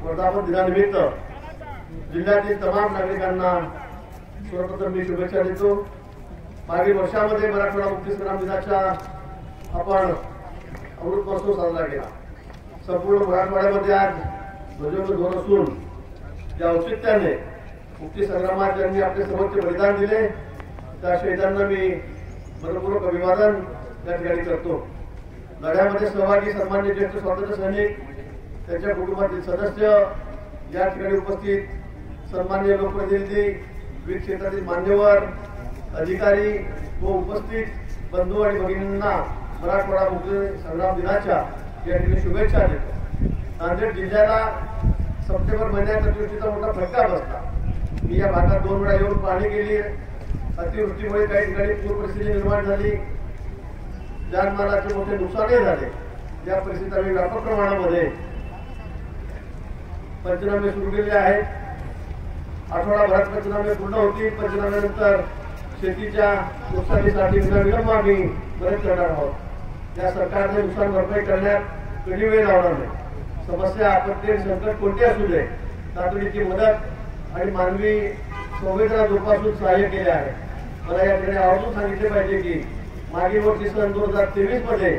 वर्धापन दिनानिमित्त जिल्ह्यातील तमाम नागरिकांना सर्वप्रथम मी शुभेच्छा देतो। मागील वर्षामध्ये मराठवाडा मुक्ती संग्राम दिनाचा आपण अमृत महोत्सव साजरा केला। संपूर्ण मराठवाड्यामध्ये आज ध्वजवंदन होत असून या औचित्याने मुक्ती संग्रामात ज्यांनी आपले सर्वोच्च बलिदान दिले त्या शहीदांना मी मनपूर्वक अभिवादन या ठिकाणी करतो। लढ्यामध्ये सहभागी सन्मान्य ज्येष्ठ स्वातंत्र्य सैनिक, त्यांच्या कुटुंबातील सदस्य, या ठिकाणी उपस्थित सन्मान्य लोकप्रतिनिधी, विविध क्षेत्रातील मान्यवर, अधिकारी व उपस्थित बंधू आणि भगिनींना मराठवाडा मुक्ती संग्राम दिनाच्या या ठिकाणी शुभेच्छा देतो। नांदेड जिल्ह्याला सप्टेंबर महिन्यात अतिवृष्टीचा मोठा फटका बसला। मी या भागात 2 वेळा येऊन पाहणी केली। अतिवृष्टीमुळे काही ठिकाणी पूर परिस्थिती निर्माण झाली, जानमालाचे मोठे नुकसानही झाले। या परिस्थितीत आम्ही व्यापक प्रमाणामध्ये पंचनामे सुरू केले आहेत। आठवडाभरात पंचनामे पूर्ण होतील। पंचनाम्यानंतर शेतीच्या नुकसानीसाठी विनाविलंब आम्ही मदत करणार आहोत। या सरकारने नुकसान भरपाई करण्यात कधी वेळ लावणार नाही। समस्या, आपत्ती, संकट कोणते असू दे, तातडीची मदत आणि मानवी संवेदना जोपासून सहाय्य केले आहे। मला या ठिकाणी आवर्जून सांगितले पाहिजे की मागील वर्षी सन 2023 मध्ये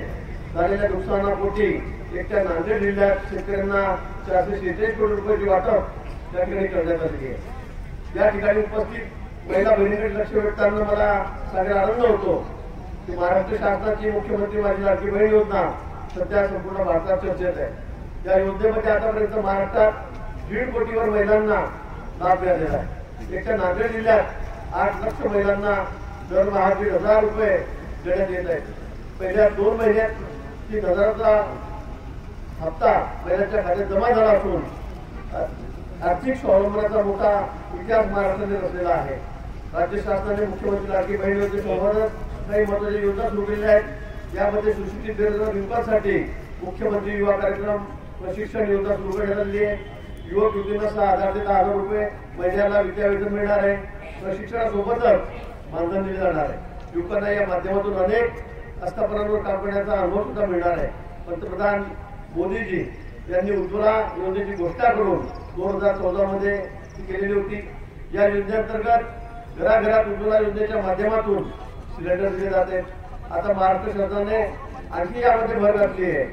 झालेल्या नुकसानापोटी एकट्या नांदेड जिल्ह्यात शेतकऱ्यांना 446 कोटी रुपयाची वाटप या ठिकाणी करण्यात आली आहे। या ठिकाणी उपस्थित महिला बहिणीकडे लक्ष वेधताना मला सांगायला आनंद होतो की महाराष्ट्र शासनाची मुख्यमंत्री माझी लाडकी बहीण योजना सध्या संपूर्ण भारतात चर्चेत आहे। या योजनेमध्ये आतापर्यंत महाराष्ट्रात 1.5 कोटीवर महिलांना लाभ मिळालेला आहे। एकट्या नांदेड जिल्ह्यात 8 लाख महिलांना दरमहा 1,500 रुपये देण्यात येत आहेत। पहिल्या 2 महिन्यात 3,000चा हप्ता महिलांच्या खात्यात जमा झाला असून आर्थिक स्वावलंबनाचा मोठा इतिहास महाराष्ट्राने रचलेला आहे। राज्य शासनाने मुख्यमंत्री लाडकी बहीण योजनेसोबतच काही महत्त्वाच्या योजना सुरू केल्या आहेत। यामध्ये सुशिक्षित बेरोजगार युवकांसाठी मुख्यमंत्री युवा कार्यक्रम प्रशिक्षण योजना सुरू करण्यात आली आहे। युवक युवतींना 6,000 ते 10,000 रुपये महिन्याला विद्यावेतन मिळणार आहे। प्रशिक्षणासोबतच मानधन दिले जाणार आहे। युवकांना या माध्यमातून अनेक आस्थापनांवर काम करण्याचा अनुभव सुद्धा मिळणार आहे। पंतप्रधान मोदीजी यांनी उज्ज्वला योजनेची घोषणा करून 2014 मध्ये केलेली होती। या योजनेअंतर्गत घराघरात उज्ज्वला योजनेच्या माध्यमातून सिलेंडर दिले जाते। आता महाराष्ट्र शासनाने आणखी यामध्ये भर घातली आहे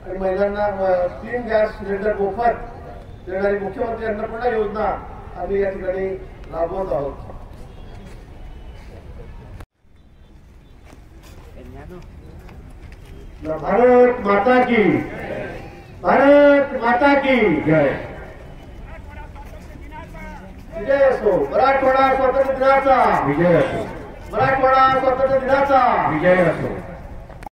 आणि महिलांना 3 गॅस सिलेंडर मोफत देणारी मुख्यमंत्री अन्नपूर्णा योजना आम्ही या ठिकाणी राबवत आहोत। भारत माता की, भारत माता की जय। विजय असो मराठवाडा स्वातंत्र्य दिनाचा, विजय असो मराठवाडा स्वातंत्र्य दिनाचा, विजय असो।